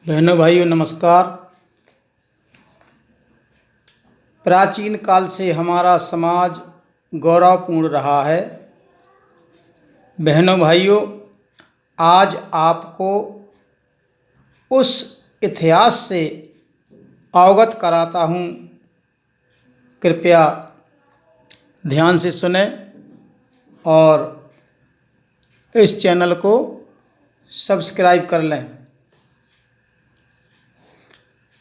बहनों भाइयों नमस्कार। प्राचीन काल से हमारा समाज गौरवपूर्ण रहा है। बहनों भाइयों, आज आपको उस इतिहास से अवगत कराता हूँ। कृपया ध्यान से सुने और इस चैनल को सब्सक्राइब कर लें।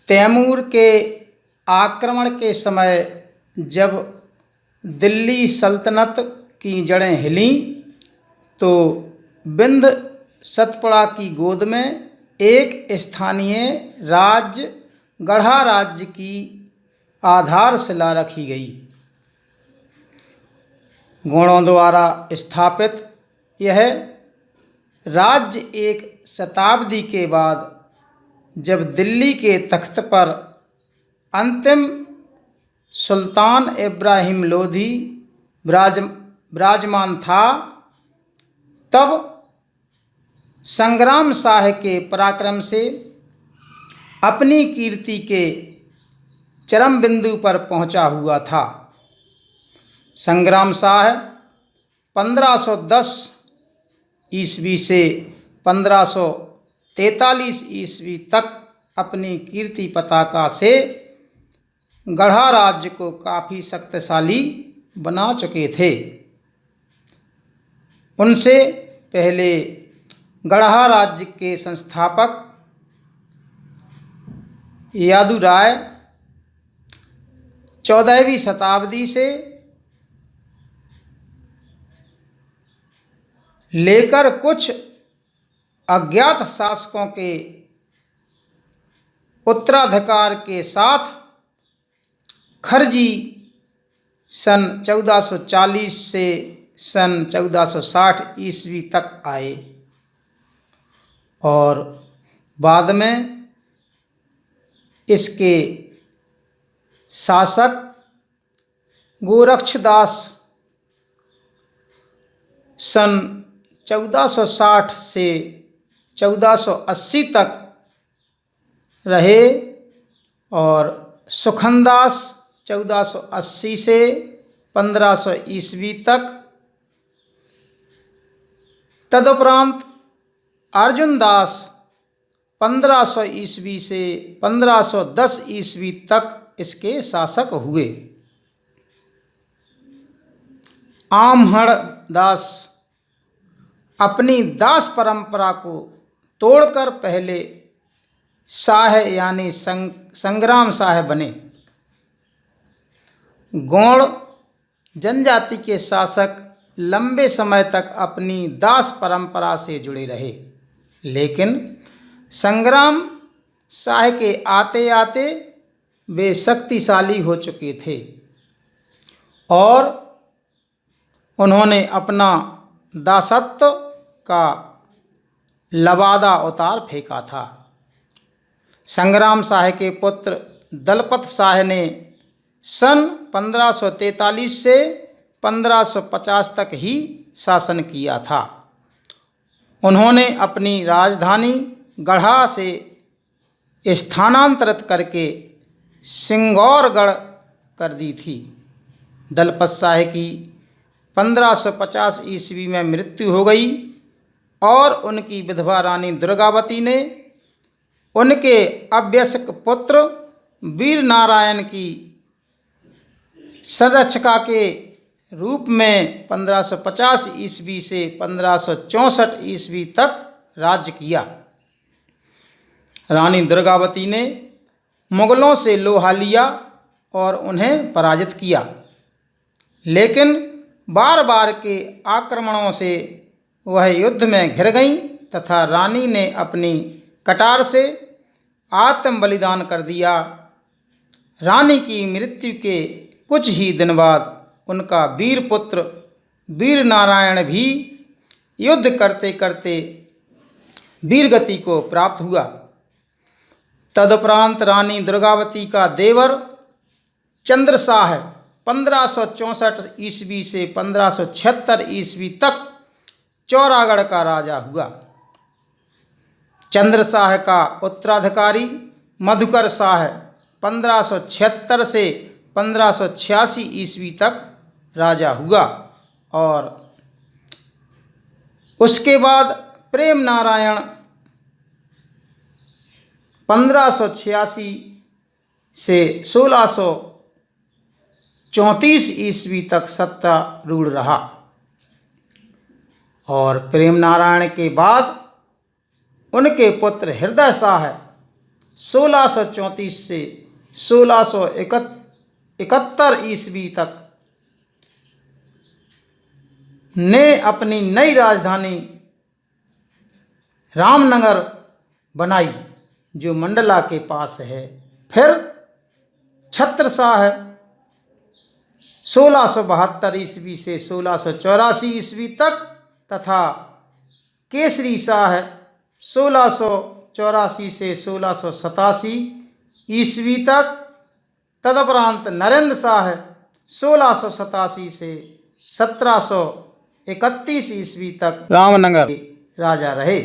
तैमूर के आक्रमण के समय जब दिल्ली सल्तनत की जड़ें हिलीं तो बिंद सतपड़ा की गोद में एक स्थानीय राज्य गढ़ा राज्य की आधारशिला रखी गई। गौड़ों द्वारा स्थापित यह राज्य एक शताब्दी के बाद जब दिल्ली के तख्त पर अंतिम सुल्तान इब्राहिम लोधी विराजमान था, तब संग्राम शाह के पराक्रम से अपनी कीर्ति के चरम बिंदु पर पहुंचा हुआ था। संग्राम शाह 1510 ईस्वी से 1543 ईस्वी तक अपनी कीर्ति पताका से गढ़ा राज्य को काफ़ी शक्तिशाली बना चुके थे। उनसे पहले गढ़ा राज्य के संस्थापक यादुराय 14वीं शताब्दी से लेकर कुछ अज्ञात शासकों के उत्तराधिकार के साथ खरजी सन 1440 से सन 1460 ईस्वी तक आए और बाद में इसके शासक गोरक्षदास सन 1460 से 1480 तक रहे और सुखनदास 1480 से 1500 ईस्वी तक। तदुपरांत अर्जुनदास 1500 ईस्वी से 1510 ईस्वी तक इसके शासक हुए। आमहड़ दास अपनी दास परंपरा को तोड़कर पहले शाह यानी संग्राम शाह बने। गौड़ जनजाति के शासक लंबे समय तक अपनी दास परंपरा से जुड़े रहे, लेकिन संग्राम शाह के आते आते वे शक्तिशाली हो चुके थे और उन्होंने अपना दासत्व का लबादा उतार फेंका था। संग्राम शाह के पुत्र दलपत शाह ने सन 1543 से 1550 तक ही शासन किया था। उन्होंने अपनी राजधानी गढ़ा से स्थानांतरित करके सिंगौरगढ़ कर दी थी। दलपत शाह की 1550 ईस्वी में मृत्यु हो गई और उनकी विधवा रानी दुर्गावती ने उनके अवयस्क पुत्र वीर नारायण की संरक्षिका के रूप में 1550 ईस्वी से 1564 ईस्वी तक राज्य किया। रानी दुर्गावती ने मुगलों से लोहा लिया और उन्हें पराजित किया, लेकिन बार बार के आक्रमणों से वह युद्ध में घिर गईं तथा रानी ने अपनी कटार से आत्म बलिदान कर दिया। रानी की मृत्यु के कुछ ही दिन बाद उनका वीर पुत्र वीर नारायण भी युद्ध करते करते वीरगति को प्राप्त हुआ। तदुपरांत रानी दुर्गावती का देवर चंद्रशाह 1564 ईस्वी से 1576 ईस्वी तक चौरागढ़ का राजा हुआ। चंद्र शाह का उत्तराधिकारी मधुकर शाह 1576 से 1586 ईस्वी तक राजा हुआ और उसके बाद प्रेम नारायण 1586 से 1634 ईस्वी तक सत्तारूढ़ रहा और प्रेम नारायण के बाद उनके पुत्र हृदय शाह 1634 से 1671 ईस्वी तक ने अपनी नई राजधानी रामनगर बनाई जो मंडला के पास है। फिर छत्र शाह 1672 ईस्वी से 1684 ईस्वी तक तथा केसरी शाह 1684 से 1687 ईस्वी तक, तदुपरांत नरेंद्र शाह 1687 से 1731 ईस्वी तक रामनगर के राजा रहे।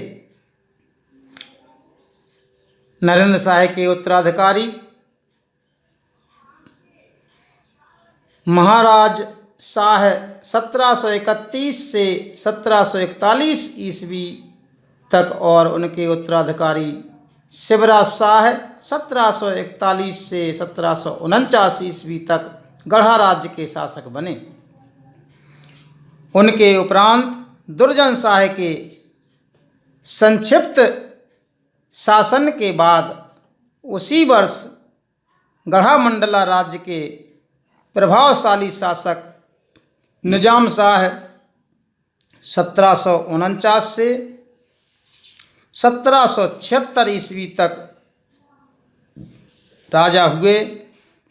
नरेंद्र शाह के उत्तराधिकारी महाराज शाह 1731 से 1741 ईस्वी तक और उनके उत्तराधिकारी शिवराज शाह 1741 से 1749 ईस्वी तक गढ़ा राज्य के शासक बने। उनके उपरांत दुर्जन शाह के संक्षिप्त शासन के बाद उसी वर्ष गढ़ा मंडला राज्य के प्रभावशाली शासक निजाम शाह 1749 से 1776 ईस्वी तक राजा हुए।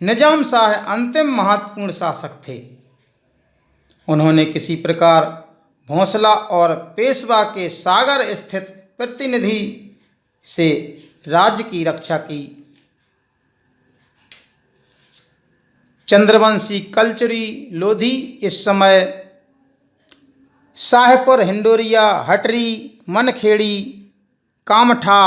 निजाम शाह अंतिम महत्वपूर्ण शासक थे। उन्होंने किसी प्रकार भोंसला और पेशवा के सागर स्थित प्रतिनिधि से राज्य की रक्षा की। चंद्रवंशी कलचुरी लोधी इस समय शाहपुर, हिंडोरिया, हटरी, मनखेड़ी, कामठा,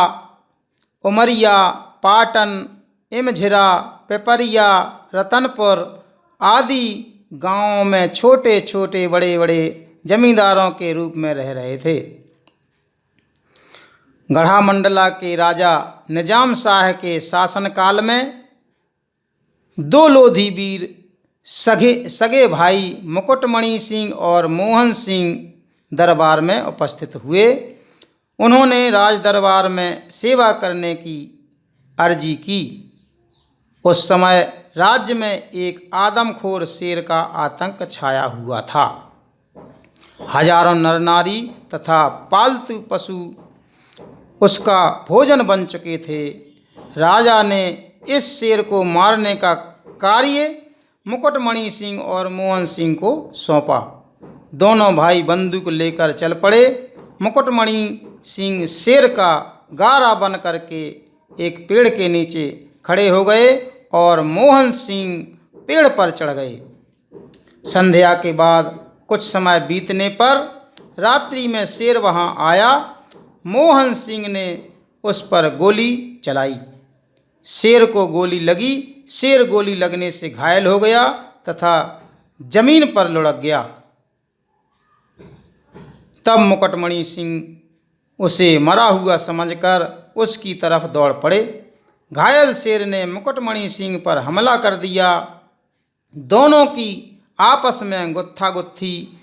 उमरिया, पाटन, इमझिरा, पिपरिया, रतनपुर आदि गांवों में छोटे छोटे बड़े बड़े जमींदारों के रूप में रह रहे थे। गढ़ा मंडला के राजा निजाम शाह के शासनकाल में दो लोधी वीर सगे भाई मुकुटमणि सिंह और मोहन सिंह दरबार में उपस्थित हुए। उन्होंने राज दरबार में सेवा करने की अर्जी की। उस समय राज्य में एक आदमखोर शेर का आतंक छाया हुआ था। हजारों नर नारी तथा पालतू पशु उसका भोजन बन चुके थे। राजा ने इस शेर को मारने का कार्य मुकुटमणि सिंह और मोहन सिंह को सौंपा। दोनों भाई बंदूक लेकर चल पड़े। मुकुटमणि सिंह शेर का गारा बन करके एक पेड़ के नीचे खड़े हो गए और मोहन सिंह पेड़ पर चढ़ गए। संध्या के बाद कुछ समय बीतने पर रात्रि में शेर वहां आया। मोहन सिंह ने उस पर गोली चलाई। शेर को गोली लगी। शेर गोली लगने से घायल हो गया तथा जमीन पर लुढ़क गया। तब मुकुटमणि सिंह उसे मरा हुआ समझकर उसकी तरफ दौड़ पड़े। घायल शेर ने मुकुटमणि सिंह पर हमला कर दिया। दोनों की आपस में गुत्थागुत्थी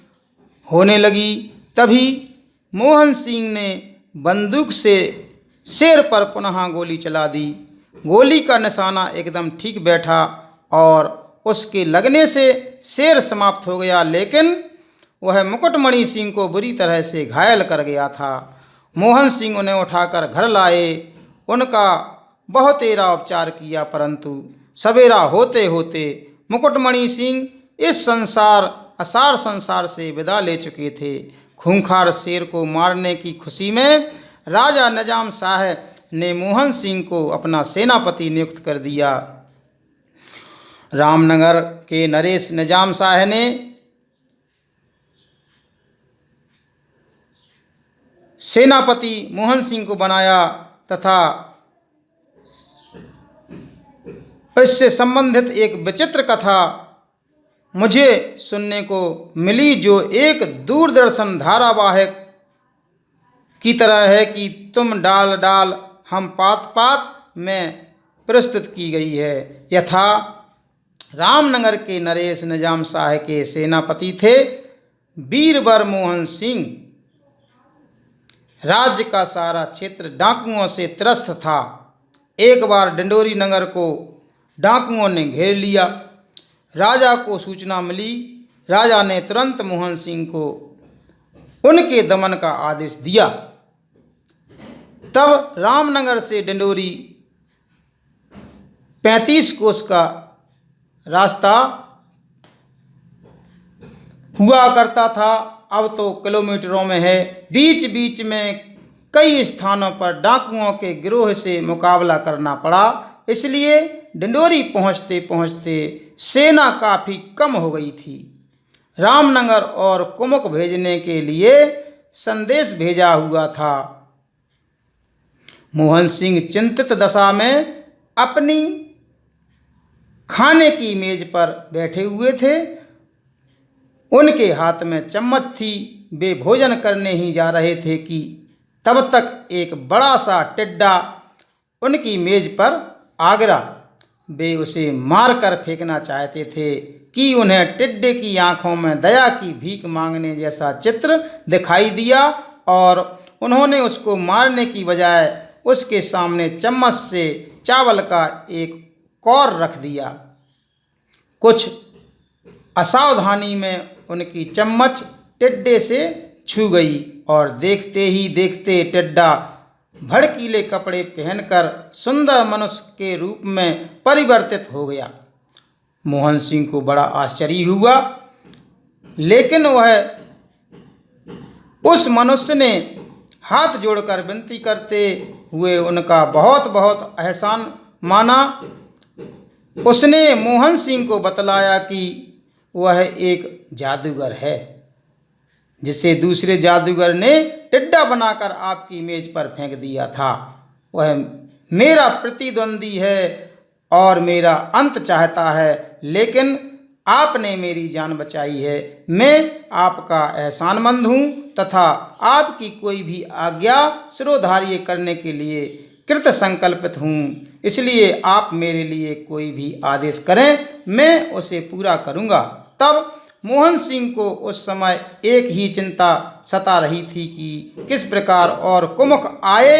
होने लगी। तभी मोहन सिंह ने बंदूक से शेर पर पुनः गोली चला दी। गोली का निशाना एकदम ठीक बैठा और उसके लगने से शेर समाप्त हो गया, लेकिन वह मुकुटमणि सिंह को बुरी तरह से घायल कर गया था। मोहन सिंह उन्हें उठाकर घर लाए। उनका बहुतेरा उपचार किया, परंतु सवेरा होते होते मुकुटमणि सिंह इस असार संसार से विदा ले चुके थे। खूंखार शेर को मारने की खुशी में राजा निजाम शाह ने मोहन सिंह को अपना सेनापति नियुक्त कर दिया। रामनगर के नरेश निजाम शाह ने सेनापति मोहन सिंह को बनाया तथा इससे संबंधित एक विचित्र कथा मुझे सुनने को मिली, जो एक दूरदर्शन धारावाहिक की तरह है कि तुम डाल डाल हम पात पात में प्रस्तुत की गई है। यथा रामनगर के नरेश निजाम शाह के सेनापति थे बीरबर मोहन सिंह। राज्य का सारा क्षेत्र डाकुओं से त्रस्त था। एक बार डिंडोरी नगर को डाकुओं ने घेर लिया। राजा को सूचना मिली। राजा ने तुरंत मोहन सिंह को उनके दमन का आदेश दिया। तब रामनगर से डिंडोरी 35 कोस का रास्ता हुआ करता था, अब तो किलोमीटरों में है। बीच बीच में कई स्थानों पर डाकुओं के गिरोह से मुकाबला करना पड़ा, इसलिए डिंडोरी पहुंचते पहुंचते सेना काफ़ी कम हो गई थी। रामनगर और कुमुक भेजने के लिए संदेश भेजा हुआ था। मोहन सिंह चिंतित दशा में अपनी खाने की मेज पर बैठे हुए थे। उनके हाथ में चम्मच थी। वे भोजन करने ही जा रहे थे कि तब तक एक बड़ा सा टिड्डा उनकी मेज पर आ गिरा। वे उसे मारकर फेंकना चाहते थे कि उन्हें टिड्डे की आंखों में दया की भीख मांगने जैसा चित्र दिखाई दिया और उन्होंने उसको मारने की बजाय उसके सामने चम्मच से चावल का एक कौर रख दिया। कुछ असावधानी में उनकी चम्मच टिड्डे से छू गई और देखते ही देखते टिड्डा भड़कीले कपड़े पहनकर सुंदर मनुष्य के रूप में परिवर्तित हो गया। मोहन सिंह को बड़ा आश्चर्य हुआ, लेकिन वह उस मनुष्य ने हाथ जोड़कर विनती करते हुए उनका बहुत बहुत एहसान माना। उसने मोहन सिंह को बतलाया कि वह एक जादूगर है, जिसे दूसरे जादूगर ने टिड्डा बनाकर आपकी मेज पर फेंक दिया था। वह मेरा प्रतिद्वंदी है और मेरा अंत चाहता है, लेकिन आपने मेरी जान बचाई है। मैं आपका एहसानमंद हूँ तथा आपकी कोई भी आज्ञा शिरोधार्य करने के लिए कृत संकल्पित हूँ, इसलिए आप मेरे लिए कोई भी आदेश करें, मैं उसे पूरा करूँगा। तब मोहन सिंह को उस समय एक ही चिंता सता रही थी कि किस प्रकार और कुमुक आए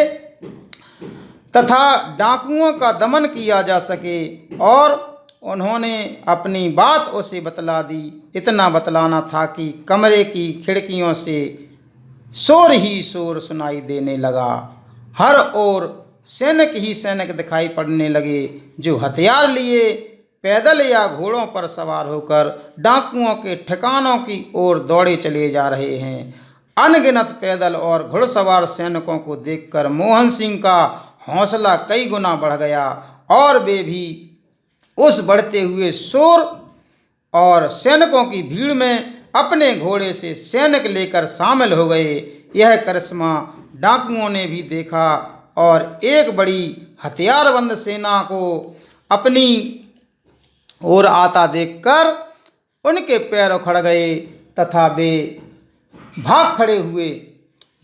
तथा डाकुओं का दमन किया जा सके, और उन्होंने अपनी बात उसे बतला दी। इतना बतलाना था कि कमरे की खिड़कियों से शोर ही शोर सुनाई देने लगा। हर ओर सैनिक ही सैनिक दिखाई पड़ने लगे, जो हथियार लिए पैदल या घोड़ों पर सवार होकर डाकुओं के ठिकानों की ओर दौड़े चले जा रहे हैं। अनगिनत पैदल और घुड़सवार सैनिकों को देखकर मोहन सिंह का हौसला कई गुना बढ़ गया और वे भी उस बढ़ते हुए शोर और सैनिकों की भीड़ में अपने घोड़े से सैनिक लेकर शामिल हो गए। यह करिश्मा डाकुओं ने भी देखा और एक बड़ी हथियारबंद सेना को अपनी ओर आता देखकर उनके पैर उखड़ गए तथा वे भाग खड़े हुए।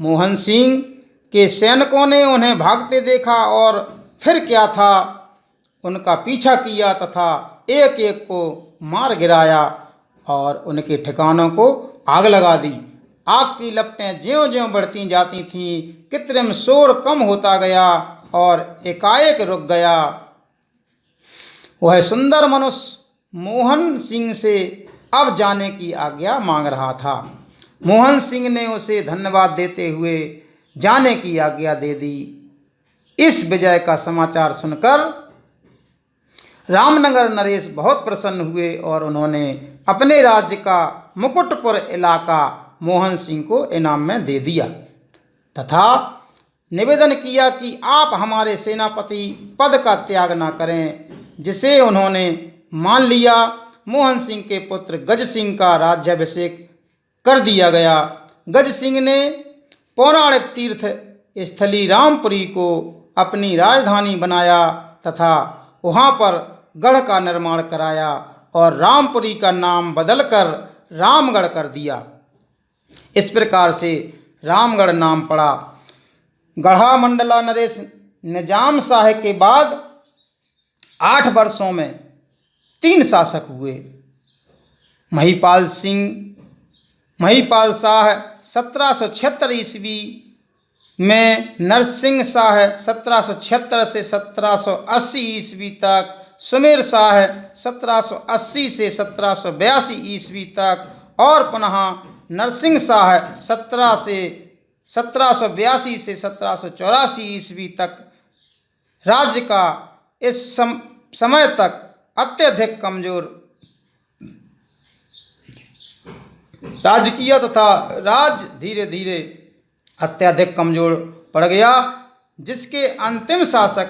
मोहन सिंह के सैनिकों ने उन्हें भागते देखा और फिर क्या था, उनका पीछा किया तथा एक एक को मार गिराया और उनके ठिकानों को आग लगा दी। आग की लपटें ज्यों-ज्यों बढ़ती जाती थीं, कृत्रिम शोर कम होता गया और एकाएक रुक गया। वह सुंदर मनुष्य मोहन सिंह से अब जाने की आज्ञा मांग रहा था। मोहन सिंह ने उसे धन्यवाद देते हुए जाने की आज्ञा दे दी। इस विजय का समाचार सुनकर रामनगर नरेश बहुत प्रसन्न हुए और उन्होंने अपने राज्य का मुकुटपुर इलाका मोहन सिंह को इनाम में दे दिया तथा निवेदन किया कि आप हमारे सेनापति पद का त्याग न करें, जिसे उन्होंने मान लिया। मोहन सिंह के पुत्र गज सिंह का राज्याभिषेक कर दिया गया। गज सिंह ने पौराणिक तीर्थ स्थली रामपुरी को अपनी राजधानी बनाया तथा वहाँ पर गढ़ का निर्माण कराया और रामपुरी का नाम बदलकर रामगढ़ कर दिया। इस प्रकार से रामगढ़ नाम पड़ा। गढ़ा मंडला नरेश निजाम शाह के बाद 8 वर्षों में 3 शासक हुए। महिपाल शाह 1776 ईस्वी में, नरसिंह शाह 1776 से 1780 ईस्वी तक, सुमेर शाह 1780 से 1782 ईस्वी तक और पुनः नरसिंह शाह 1782 से 1784 ईस्वी तक राज्य का इस समय तक अत्यधिक कमजोर राज्य किया तथा राज्य धीरे धीरे अत्यधिक कमजोर पड़ गया, जिसके अंतिम शासक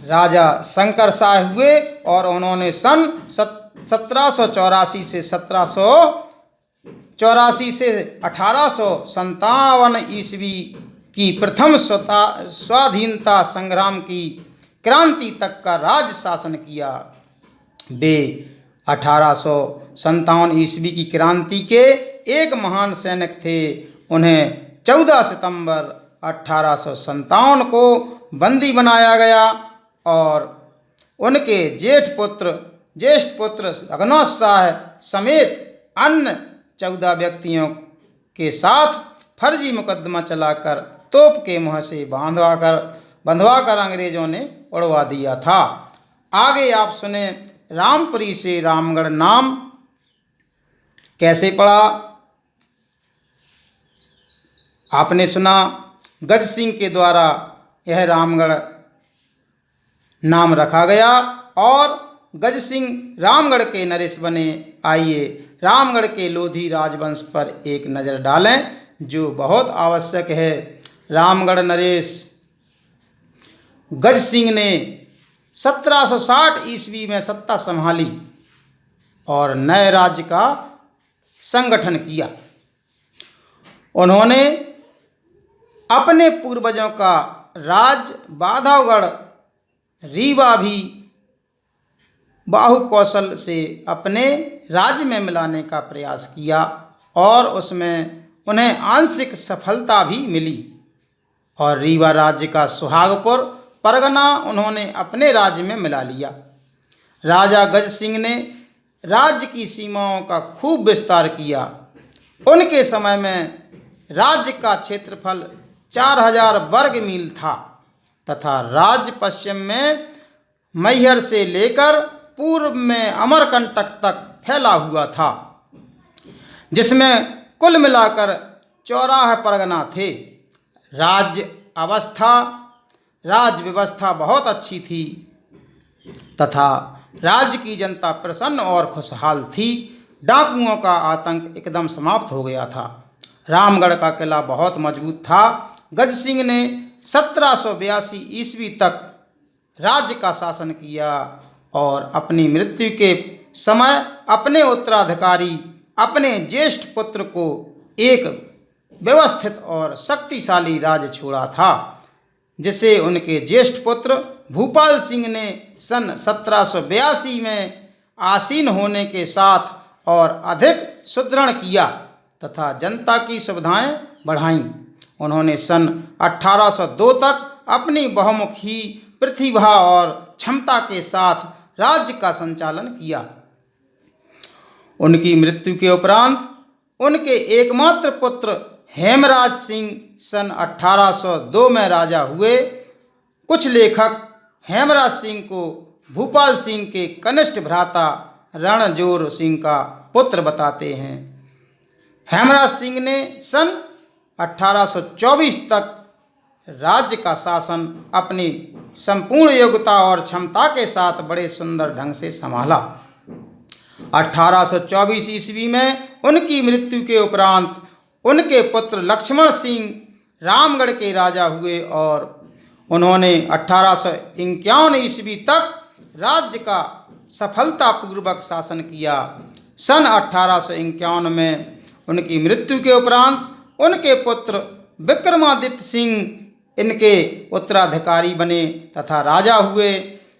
राजा शंकर शाह हुए और उन्होंने सन 1784 से 1857 ईस्वी की प्रथम स्वाधीनता संग्राम की क्रांति तक का राज शासन किया। वे 1857 ईस्वी की क्रांति के एक महान सैनिक थे। उन्हें 14 सितंबर 1857 को बंदी बनाया गया और उनके ज्येष्ठ पुत्र रघुनाथ शाह समेत अन्य 14 व्यक्तियों के साथ फर्जी मुकदमा चलाकर तोप के मुँह से बंधवाकर अंग्रेजों ने उड़वा दिया था। आगे आप सुने रामपुरी से रामगढ़ नाम कैसे पड़ा। आपने सुना गज सिंह के द्वारा यह रामगढ़ नाम रखा गया और गज सिंह रामगढ़ के नरेश बने। आइए रामगढ़ के लोधी राजवंश पर एक नज़र डालें, जो बहुत आवश्यक है। रामगढ़ नरेश गज सिंह ने 1760 ईस्वी में सत्ता संभाली और नए राज्य का संगठन किया। उन्होंने अपने पूर्वजों का राज बांधवगढ़ रीवा भी बाहुकौशल से अपने राज्य में मिलाने का प्रयास किया और उसमें उन्हें आंशिक सफलता भी मिली और रीवा राज्य का सुहागपुर परगना उन्होंने अपने राज्य में मिला लिया। राजा गज सिंह ने राज्य की सीमाओं का खूब विस्तार किया। उनके समय में राज्य का क्षेत्रफल 4000 वर्ग मील था तथा राज्य पश्चिम में मैहर से लेकर पूर्व में अमरकंटक तक फैला हुआ था, जिसमें कुल मिलाकर 54 परगना थे। राज्य व्यवस्था बहुत अच्छी थी तथा राज्य की जनता प्रसन्न और खुशहाल थी। डाकुओं का आतंक एकदम समाप्त हो गया था। रामगढ़ का किला बहुत मजबूत था। गज सिंह ने 1782 ईस्वी तक राज्य का शासन किया और अपनी मृत्यु के समय अपने उत्तराधिकारी अपने ज्येष्ठ पुत्र को एक व्यवस्थित और शक्तिशाली राज्य छोड़ा था, जिसे उनके ज्येष्ठ पुत्र भूपाल सिंह ने सन 1782 में आसीन होने के साथ और अधिक सुदृढ़ किया तथा जनता की सुविधाएं बढ़ाईं। उन्होंने सन 1802 तक अपनी बहुमुखी प्रतिभा और क्षमता के साथ राज्य का संचालन किया। उनकी मृत्यु के उपरांत उनके एकमात्र पुत्र हेमराज सिंह सन 1802 में राजा हुए। कुछ लेखक हेमराज सिंह को भूपाल सिंह के कनिष्ठ भ्राता रणजोर सिंह का पुत्र बताते हैं। हेमराज सिंह ने सन 1824 तक राज्य का शासन अपनी संपूर्ण योग्यता और क्षमता के साथ बड़े सुंदर ढंग से संभाला। 1824 ईस्वी में उनकी मृत्यु के उपरांत उनके पुत्र लक्ष्मण सिंह रामगढ़ के राजा हुए और उन्होंने 1851 ईस्वी तक राज्य का सफलतापूर्वक शासन किया। सन 1851 में उनकी मृत्यु के उपरांत उनके पुत्र विक्रमादित्य सिंह इनके उत्तराधिकारी बने तथा राजा हुए,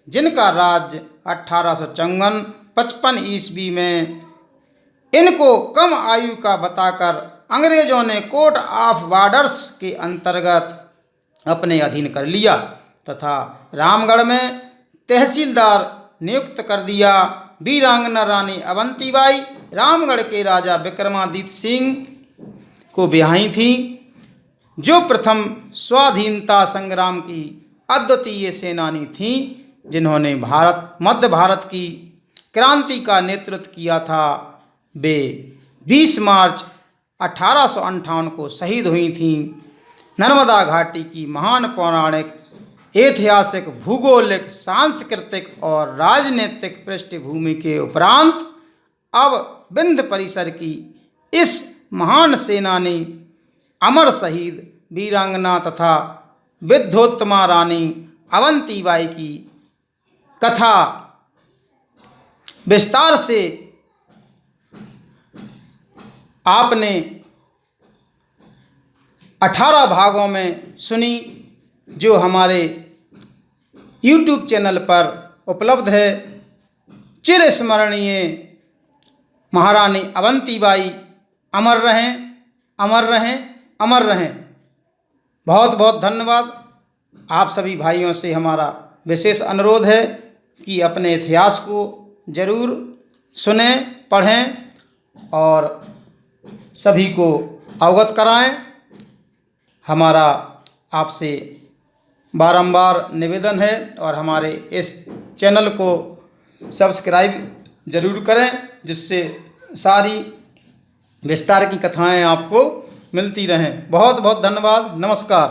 जिनका राज्य 1854-55 ईस्वी में इनको कम आयु का बताकर अंग्रेजों ने कोर्ट ऑफ बॉर्डर्स के अंतर्गत अपने अधीन कर लिया तथा रामगढ़ में तहसीलदार नियुक्त कर दिया। वीरांगना रानी अवंतीबाई रामगढ़ के राजा विक्रमादित्य सिंह को ब्याही थी, जो प्रथम स्वाधीनता संग्राम की अद्वितीय सेनानी थीं, जिन्होंने मध्य भारत की क्रांति का नेतृत्व किया था। वे 20 मार्च 1858 को शहीद हुई थीं। नर्मदा घाटी की महान पौराणिक, ऐतिहासिक, भूगोलिक, सांस्कृतिक और राजनीतिक पृष्ठभूमि के उपरांत अब विंध्य परिसर की इस महान सेनानी, अमर शहीद वीरांगना तथा विद्योत्तमा रानी अवंतीबाई की कथा विस्तार से आपने 18 भागों में सुनी, जो हमारे YouTube चैनल पर उपलब्ध है। चिरस्मरणीय महारानी अवंतीबाई अमर रहें, अमर रहें, अमर रहें। बहुत बहुत धन्यवाद। आप सभी भाइयों से हमारा विशेष अनुरोध है कि अपने इतिहास को ज़रूर सुनें, पढ़ें और सभी को अवगत कराएं। हमारा आपसे बारंबार निवेदन है और हमारे इस चैनल को सब्सक्राइब ज़रूर करें, जिससे सारी विस्तार की कथाएं आपको मिलती रहें। बहुत बहुत धन्यवाद। नमस्कार।